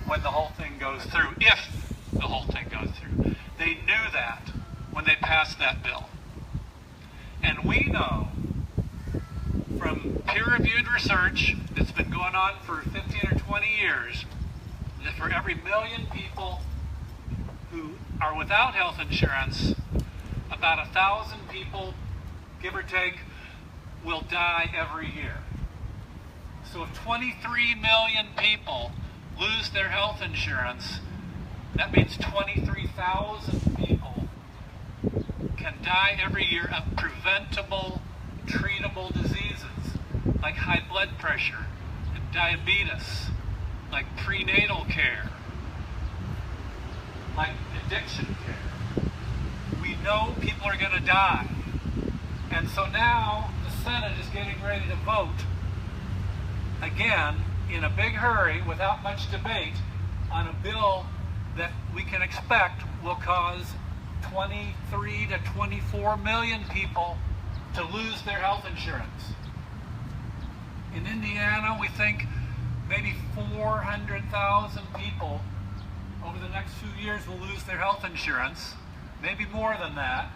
when the whole thing goes through, if the whole thing goes through. They knew that when they passed that bill. And we know from peer-reviewed research that's been going on for 15 or 20 years that for every million people who are without health insurance, about 1,000 people, give or take, will die every year. So if 23 million people lose their health insurance, that means 23,000 people can die every year of preventable, treatable diseases like high blood pressure and diabetes, like prenatal care, like addiction care. We know people are going to die. And so now the Senate is getting ready to vote again in a big hurry without much debate on a bill that we can expect will cause 23 to 24 million people to lose their health insurance. In Indiana, we think maybe 400,000 people over the next few years will lose their health insurance, maybe more than that.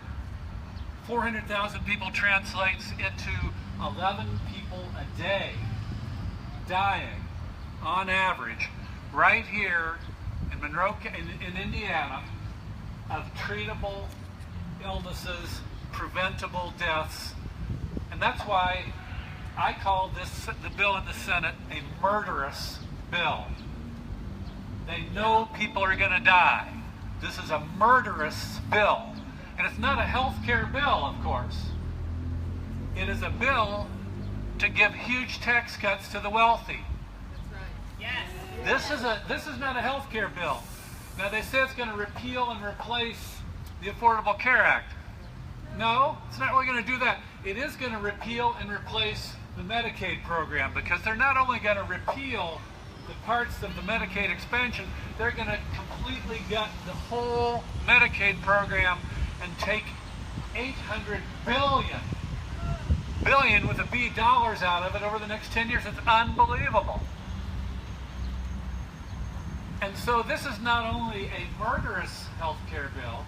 400,000 people translates into 11 people a day dying on average right here in Monroe, in Indiana, of treatable illnesses, preventable deaths. And that's why I call the bill in the Senate a murderous bill. They know people are going to die. This is a murderous bill. And it's not a health care bill, of course. It is a bill to give huge tax cuts to the wealthy. That's right. Yes. This is not a health care bill. Now they say it's going to repeal and replace the Affordable Care Act. No, it's not really going to do that. It is going to repeal and replace the Medicaid program, because they're not only going to repeal the parts of the Medicaid expansion, they're going to completely gut the whole Medicaid program and take $800 billion with a B dollars out of it over the next 10 years. It's unbelievable. And so this is not only a murderous health care bill,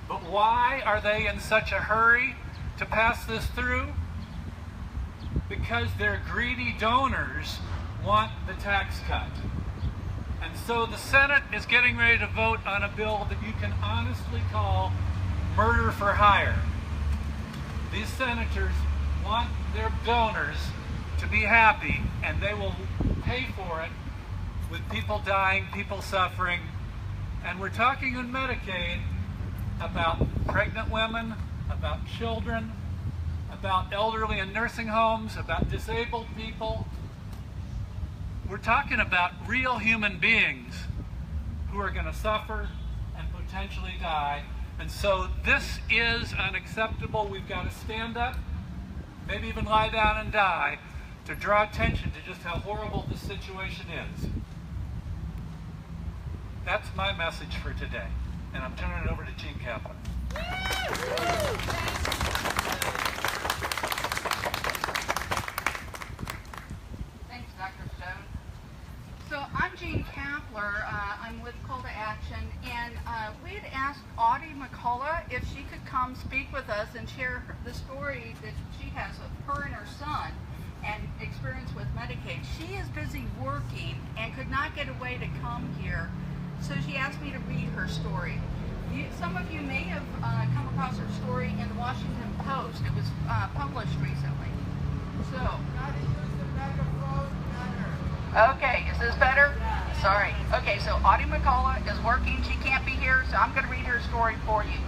but why are they in such a hurry to pass this through? Because their greedy donors want the tax cut. And so the Senate is getting ready to vote on a bill that you can honestly call murder for hire. These senators want their donors to be happy, and they will pay for it with people dying, people suffering. And we're talking in Medicaid about pregnant women, about children, about elderly in nursing homes, about disabled people. We're talking about real human beings who are going to suffer and potentially die. And so this is unacceptable. We've got to stand up, maybe even lie down and die, to draw attention to just how horrible this situation is. That's my message for today. And I'm turning it over to Gene Kaplan. Thanks, Dr. Stone. So I'm Jean Kapler. I'm with Call to Action, and we had asked Audie McCullough if she could come speak with us and share the story that she has of her and her son and experience with Medicaid. She is busy working and could not get away to come here, so she asked me to read her story. Some of you may have come across her story in the Washington Post. It was published recently. So, okay, is this better? Sorry. Okay, so Audie McCullough is working. She can't be here, so I'm going to read her story for you.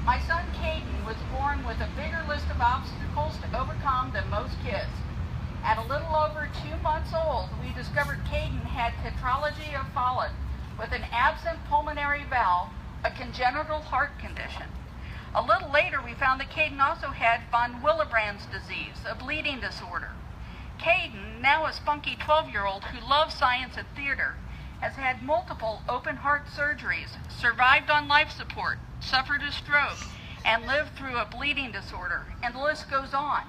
My son Caden was born with a bigger list of obstacles to overcome than most kids. At a little over 2 months old, we discovered Caden had tetralogy of Fallot with an absent pulmonary valve, a congenital heart condition. A little later, we found that Caden also had von Willebrand's disease, a bleeding disorder. Caden, now a spunky 12-year-old who loves science and theater, has had multiple open-heart surgeries, survived on life support, suffered a stroke, and lived through a bleeding disorder, and the list goes on.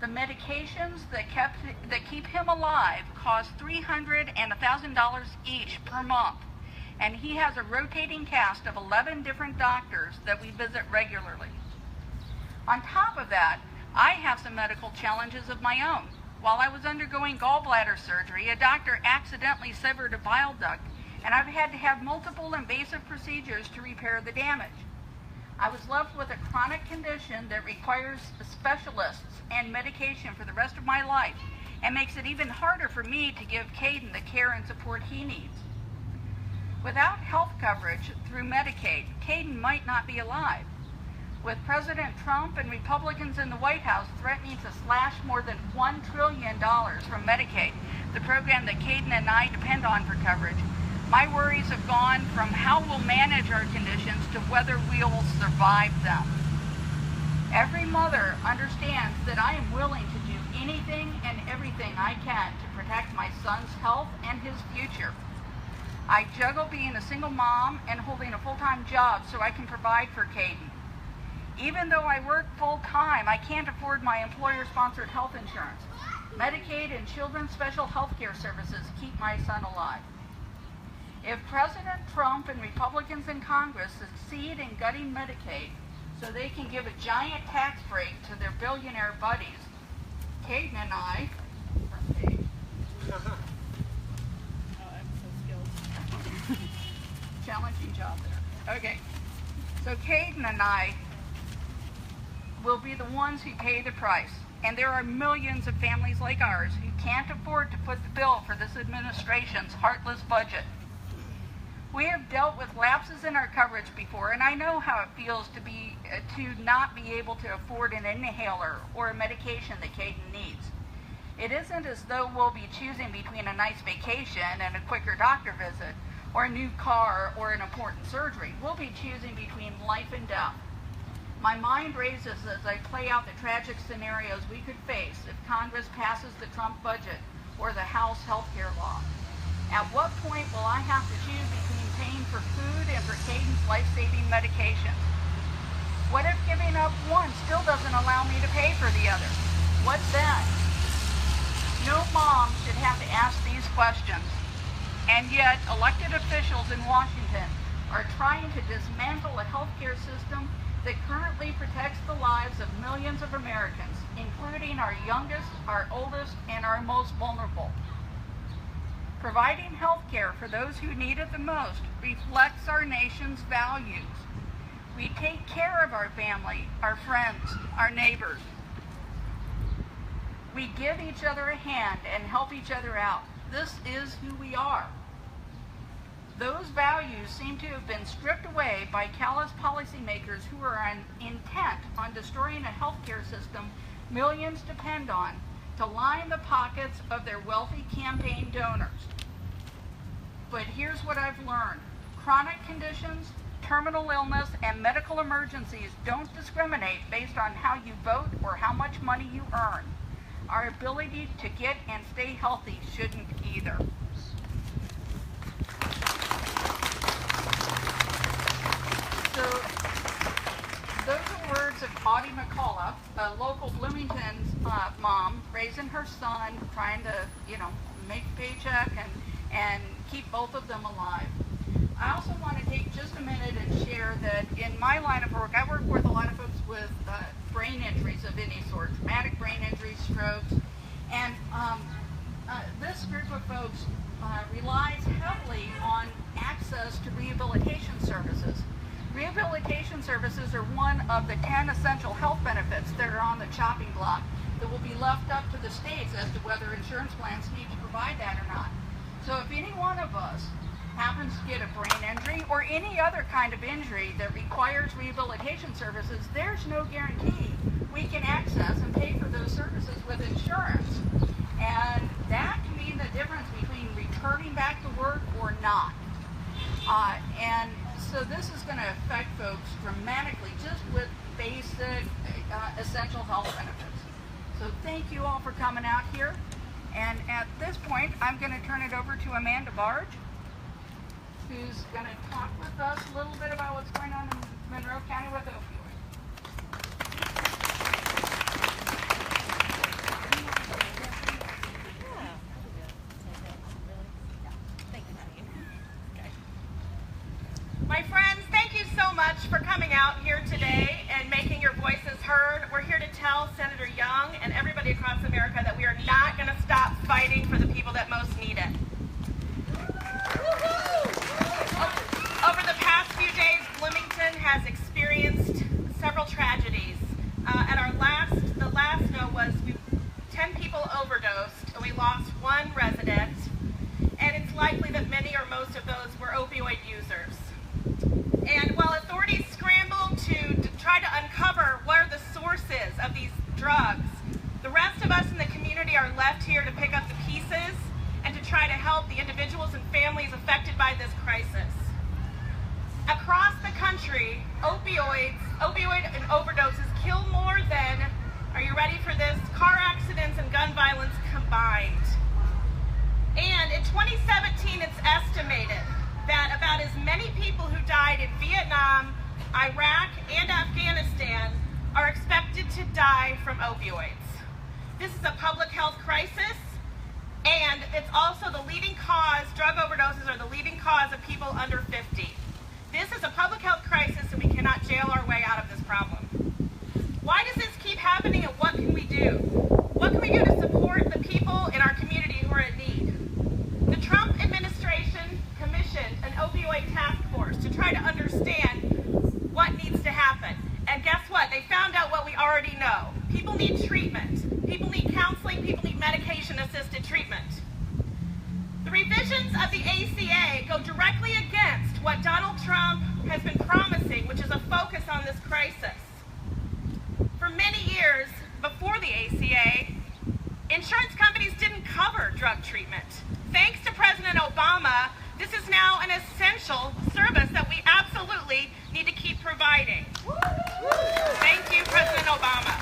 The medications that keep him alive cost $300 and $1,000 each per month, and he has a rotating cast of 11 different doctors that we visit regularly. On top of that, I have some medical challenges of my own. While I was undergoing gallbladder surgery, a doctor accidentally severed a bile duct, and I've had to have multiple invasive procedures to repair the damage. I was left with a chronic condition that requires specialists and medication for the rest of my life, and makes it even harder for me to give Caden the care and support he needs. Without health coverage through Medicaid, Caden might not be alive. With President Trump and Republicans in the White House threatening to slash more than $1 trillion from Medicaid, the program that Caden and I depend on for coverage, my worries have gone from how we'll manage our conditions to whether we'll survive them. Every mother understands that I am willing to do anything and everything I can to protect my son's health and his future. I juggle being a single mom and holding a full-time job so I can provide for Caden. Even though I work full-time, I can't afford my employer-sponsored health insurance. Medicaid and children's special health care services keep my son alive. If President Trump and Republicans in Congress succeed in gutting Medicaid so they can give a giant tax break to their billionaire buddies, Caden and I, challenging job there. Okay, so Caden and I will be the ones who pay the price. And there are millions of families like ours who can't afford to foot the bill for this administration's heartless budget. We have dealt with lapses in our coverage before, and I know how it feels to not be able to afford an inhaler or a medication that Caden needs. It isn't as though we'll be choosing between a nice vacation and a quicker doctor visit, or a new car or an important surgery. We'll be choosing between life and death. My mind races as I play out the tragic scenarios we could face if Congress passes the Trump budget or the House health care law. At what point will I have to choose between paying for food and for Caden's life-saving medications? What if giving up one still doesn't allow me to pay for the other? What then? No mom should have to ask these questions. And yet, elected officials in Washington are trying to dismantle a healthcare system that currently protects the lives of millions of Americans, including our youngest, our oldest, and our most vulnerable. Providing health care for those who need it the most reflects our nation's values. We take care of our family, our friends, our neighbors. We give each other a hand and help each other out. This is who we are. Those values seem to have been stripped away by callous policymakers who are intent on destroying a healthcare system millions depend on to line the pockets of their wealthy campaign donors. But here's what I've learned. Chronic conditions, terminal illness, and medical emergencies don't discriminate based on how you vote or how much money you earn. Our ability to get and stay healthy shouldn't either. So, those are words of Audie McCullough, a local Bloomington mom raising her son, trying to, make a paycheck and keep both of them alive. I also want to take just a minute and share that in my line of work, I work with a lot of folks with brain injuries of any sort, traumatic brain injuries, strokes, and this group of folks relies heavily on access to rehabilitation services. Rehabilitation services are one of the 10 essential health benefits that are on the chopping block that will be left up to the states as to whether insurance plans need to provide that or not. So if any one of us happens to get a brain injury or any other kind of injury that requires rehabilitation services, there's no guarantee we can access and pay for those services with insurance. And that can mean the difference between returning back to work or not. And so this is going to affect folks dramatically just with basic essential health benefits. So thank you all for coming out here. And at this point, I'm going to turn it over to Amanda Barge, who's going to talk with us a little bit about what's going on in Monroe County with opioids. My friends, thank you so much for coming out here today and making your voices heard. We're here to tell Senator Young and everybody across America that we are not going to stop fighting for the people that most need it. Over the past few days, Bloomington has experienced several tragedies. The last note was 10 people overdosed, and we lost one resident, and it's likely that many or most of those were opioid users. And while authorities scramble to try to uncover what are the sources of these drugs, the rest of us in the community are left here to pick up the pieces and to try to help the individuals and families affected by this crisis. Across the country, opioid and overdoses kill more than, are you ready for this, car accidents and gun violence combined. And in 2017, it's estimated that about as many people who died in Vietnam, Iraq, and Afghanistan are expected to die from opioids. This is a public health crisis, and it's also the leading cause, drug overdoses are the leading cause of people under 50. This is a public health crisis, and we cannot jail our way out of this problem. Why does this keep happening, and what can we do? What can we do to support the people in our community who are in need? The Trump administration commissioned an opioid task force to try to understand what needs to happen. And guess what? They found out what we already know. People need treatment. People need counseling. People need medication-assisted treatment. The revisions of the ACA go directly against what Donald Trump has been promising, which is a focus on this crisis. For many years before the ACA, insurance companies didn't cover drug treatment. Thanks to President Obama, this is now an essential service that we absolutely need to keep providing. Thank you, President Obama.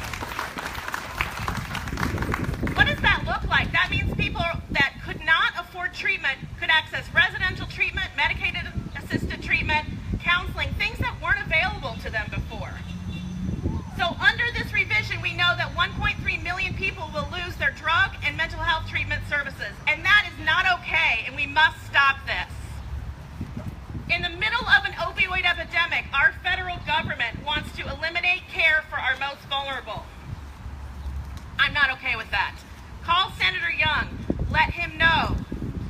What does that look like? That means people that could not afford treatment could access residential treatment, Medicaid-assisted treatment, counseling, things that weren't available to them before. So under this revision, we know that 1.3 million people will lose their drug and mental health treatment services, and that is not okay, and we must stop this. In the middle of an opioid epidemic, our federal government wants to eliminate care for our most vulnerable. I'm not okay with that. Call Senator Young. Let him know.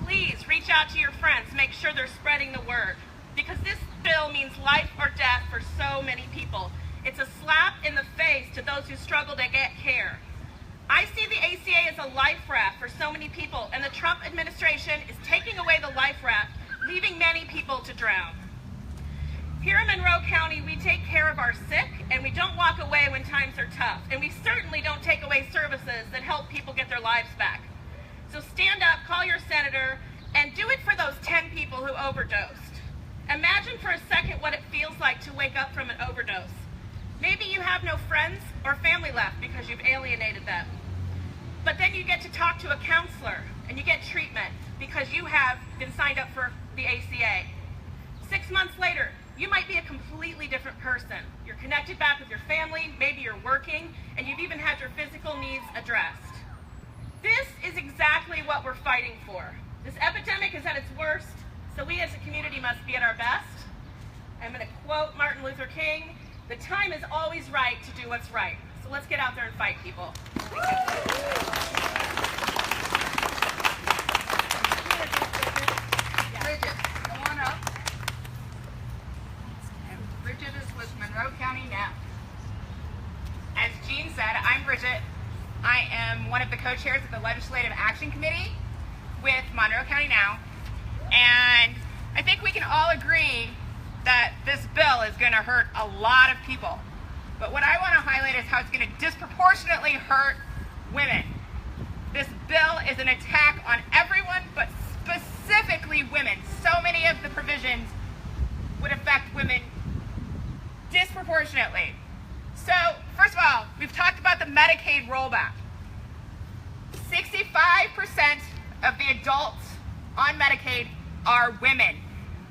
Please reach out to your friends. Make sure they're spreading the word, because this bill means life or death for so many people. It's a slap in the face to those who struggle to get care. I see the ACA as a life raft for so many people, and the Trump administration is taking away the life raft, leaving many people to drown. Here in Monroe County, we take care of our sick, and we don't walk away when times are tough. And we certainly don't take away services that help people get their lives back. So stand up, call your senator, and do it for those 10 people who overdosed. Imagine for a second what it feels like to wake up from an overdose. Maybe you have no friends or family left because you've alienated them. But then you get to talk to a counselor and you get treatment because you have been signed up for the ACA. 6 months later, you might be a completely different person. You're connected back with your family, maybe you're working, and you've even had your physical needs addressed. This is exactly what we're fighting for. This epidemic is at its worst, so we as a community must be at our best. I'm going to quote Martin Luther King, "The time is always right to do what's right." So let's get out there and fight, people. Bridget, come on up. And Bridget is with Monroe County Now. As Jean said, I'm Brigitte. I am one of the co-chairs of the Legislative Action Committee with Monroe County Now. And I think we can all agree that this bill is going to hurt a lot of people. But what I want to highlight is how it's going to disproportionately hurt women. This bill is an attack on everyone, but specifically women. So many of the provisions would affect women disproportionately. So, first of all, we've talked about the Medicaid rollback. 65% of the adults on Medicaid are women,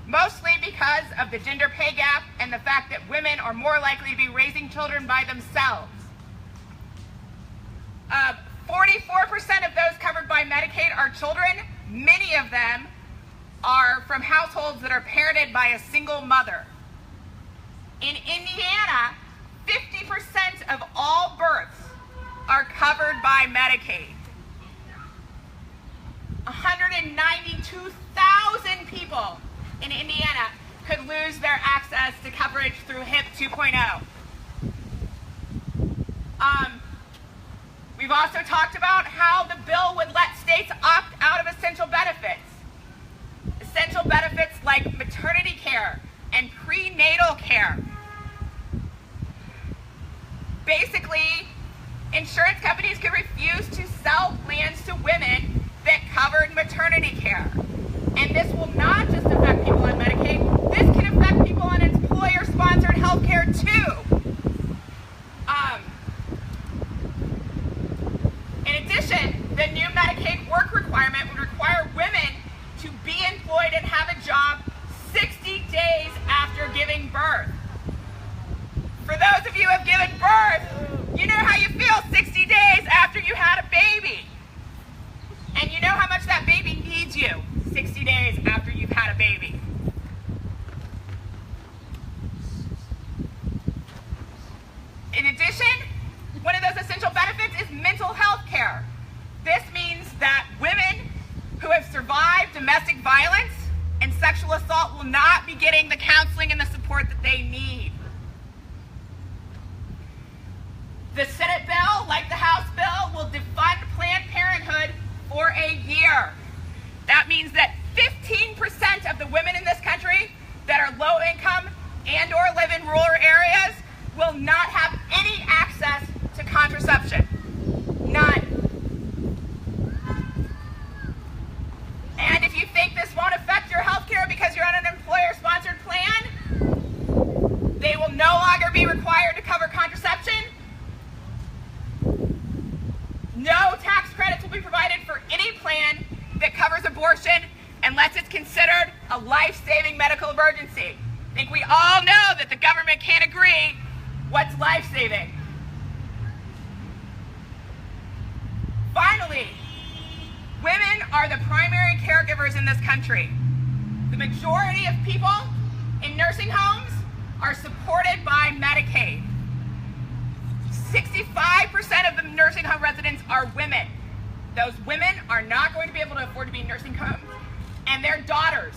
mostly because of the gender pay gap and the fact that women are more likely to be raising children by themselves. 44% of those covered by Medicaid are children. Many of them are from households that are parented by a single mother. In Indiana, 50% of all births are covered by Medicaid. 192,000 people in Indiana could lose their access to coverage through HIP 2.0. We've also talked about how the bill would let states opt out of essential benefits. Essential benefits like maternity care and prenatal care. Basically, insurance companies could refuse to sell plans to women that covered maternity care. And this will not just affect people on Medicaid, this can affect people on employer-sponsored health care too. In addition, the new Medicaid work requirement would require women to be employed and have a job 60 days after giving birth. For those of you who have given birth, you know how you feel 60 days after you had a baby. And you know how much that baby needs you 60 days after you've had a baby. In addition, one of those essential benefits is mental health care. This means that women who have survived domestic violence and sexual assault will not be getting the counseling and the support that they need. The Senate bill, like the House bill, will defund Planned Parenthood for a year. That means that 15% of the women in this country that are low income and or live in rural areas will not have any access to contraception. None. And if you think this won't affect your health care because you're on an employer-sponsored plan, they will no longer be required to cover contraception. No tax credits will be provided for any plan that covers abortion unless it's considered a life-saving medical emergency. I think we all know that the government can't agree what's life-saving. Finally, women are the primary caregivers in this country. The majority of people in nursing homes are supported by Medicaid. 65% of the nursing home residents are women. Those women are not going to be able to afford to be in nursing homes, and their daughters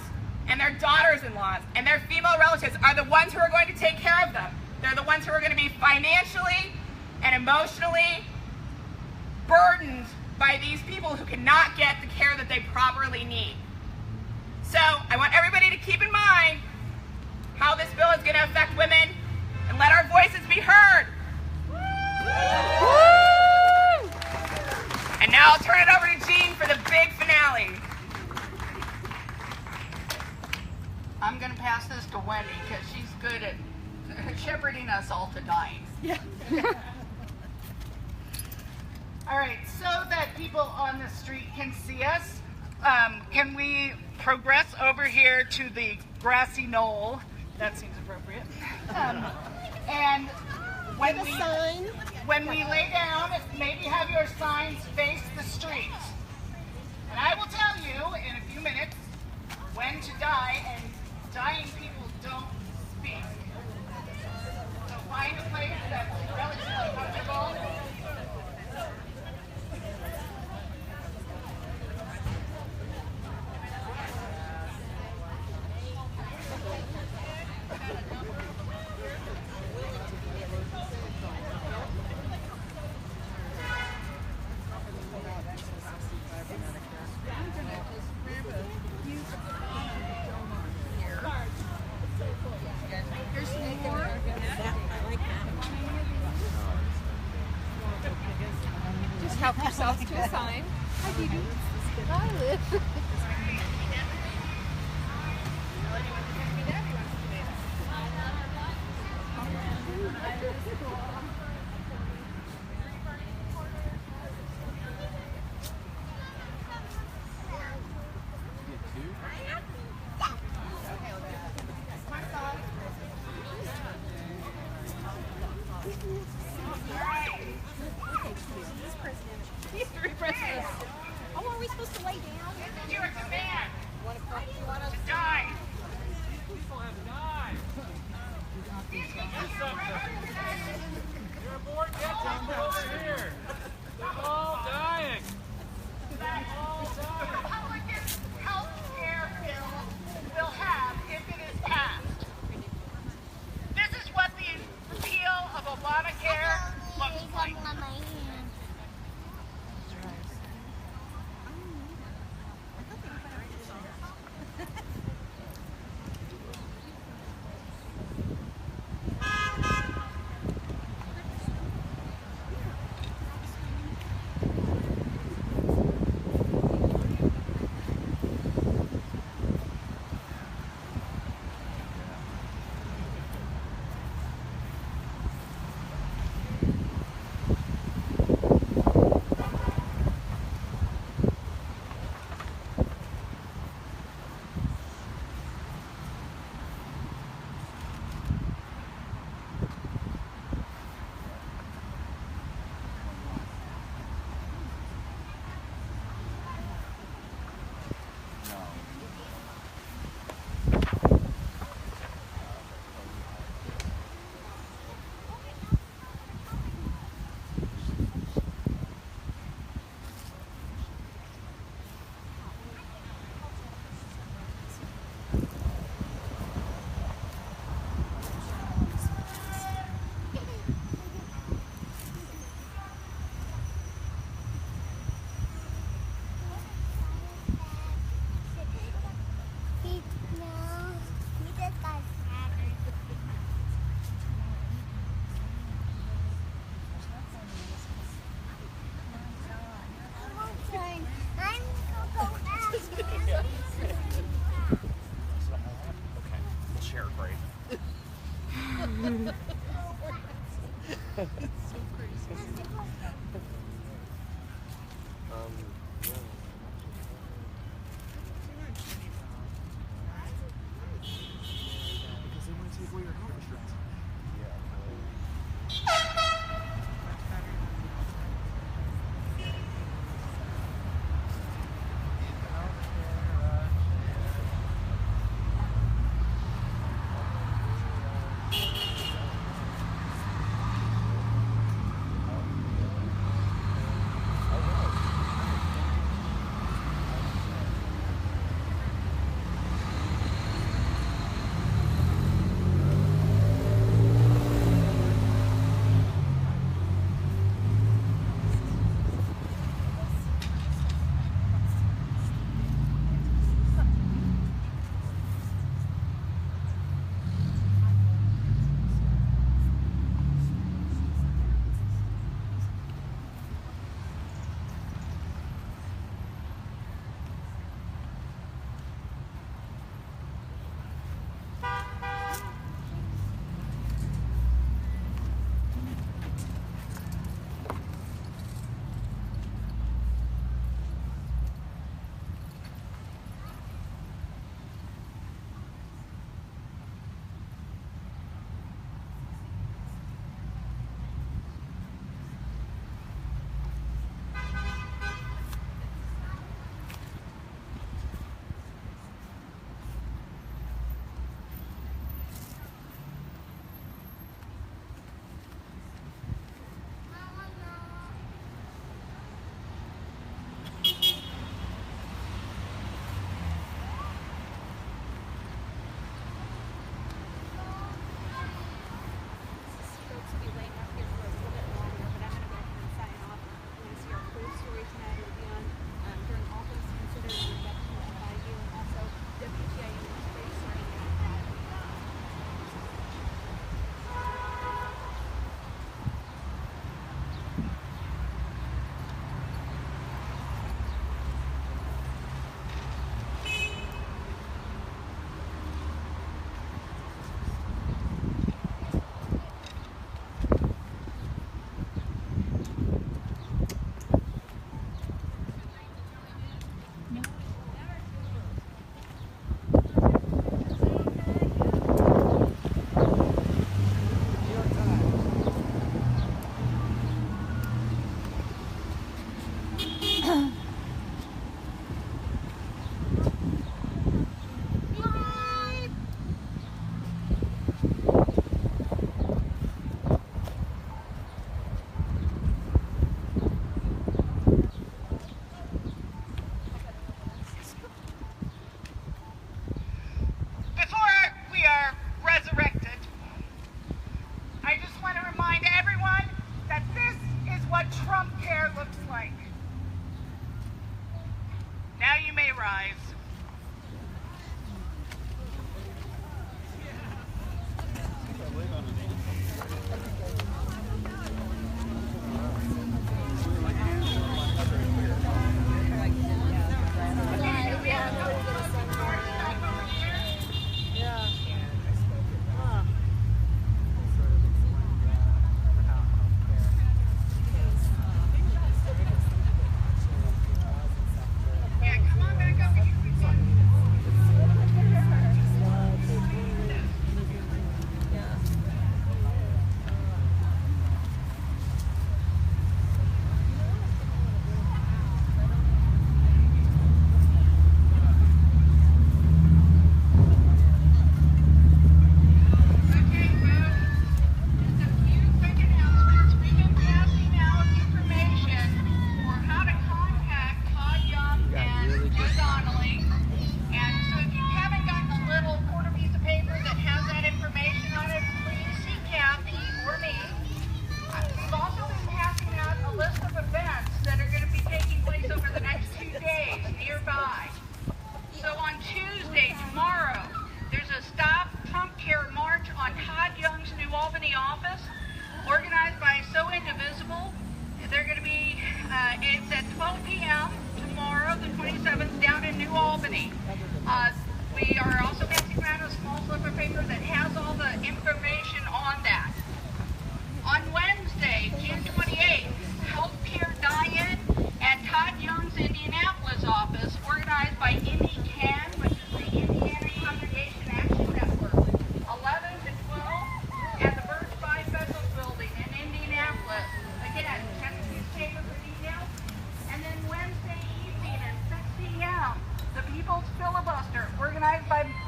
and their daughters-in-laws and their female relatives are the ones who are going to take care of them. They're the ones who are going to be financially and emotionally burdened by these people who cannot get the care that they properly need. So I want everybody to keep in mind how this bill is going to affect women and let our voices be heard. Woo! And now I'll turn it over to Jean for the big finale. I'm going to pass this to Wendy because she's good at shepherding us all to dying. Yeah. All right, so that people on the street can see us, can we progress over here to the grassy knoll? That seems appropriate. And when we lay down, maybe have your signs face the street. And I will tell you in a few minutes when to die, and dying people don't speak. So find a place that's relatively comfortable. Help yourselves to a sign. Hi, Dee Dee. Hi, Liz. Oh, are we supposed to lay down? You're a man. You want to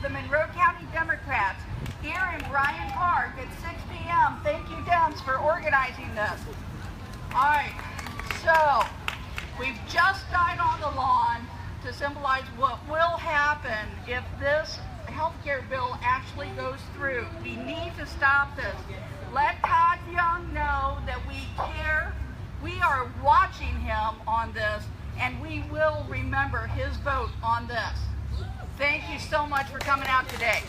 the Monroe County Democrats here in Bryan Park at 6 p.m. Thank you, Dems, for organizing this. All right, so we've just died on the lawn to symbolize what will happen if this healthcare bill actually goes through. We need to stop this. Let Todd Young know that we care. We are watching him on this, and we will remember his vote on this. Thank you so much for coming out today.